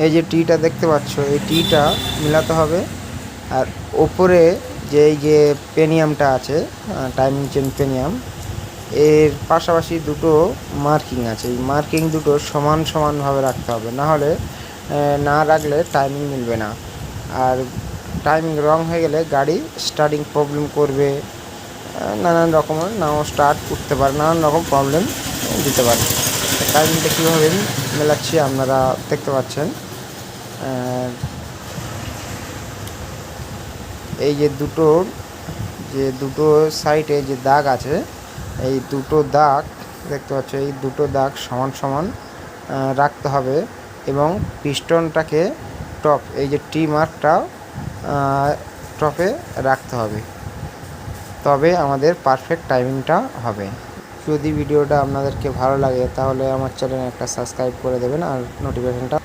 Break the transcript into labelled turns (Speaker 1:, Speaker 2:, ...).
Speaker 1: এই যে টিটা দেখতে পাচ্ছ, এই টিটা মিলাতে হবে। আর ওপরে এই যে পেনিয়ামটা আছে, টাইমিং চেন পেনিয়াম, এর পাশাপাশি দুটো মার্কিং আছে। এই মার্কিং দুটো সমানভাবে রাখতে হবে, না হলে না রাখলে টাইমিং মিলবে না। আর টাইমিং রং হয়ে গেলে গাড়ি স্টার্টিং প্রবলেম করবে, নানান রকমের নাও স্টার্ট করতে পারে, নানান রকম প্রবলেম দিতে পারে। টাইমিংটা কীভাবে মেলাচ্ছি আপনারা দেখতে পাচ্ছেন। এই যে দুটো সাইডে যে দাগ আছে, এই দুটো দাগ দেখতে পাচ্ছ, এই দুটো দাগ সমান রাখতে হবে। এবং পিস্টনটাকে এই যে টি মার্কটা টপে রাখতে হবে, তবে আমাদের পারফেক্ট টাইমিংটা হবে। যদি ভিডিওটা আপনাদেরকে ভালো লাগে তাহলে আমার চ্যানেলে একটা সাবস্ক্রাইব করে দেবেন আর নোটিফিকেশনটা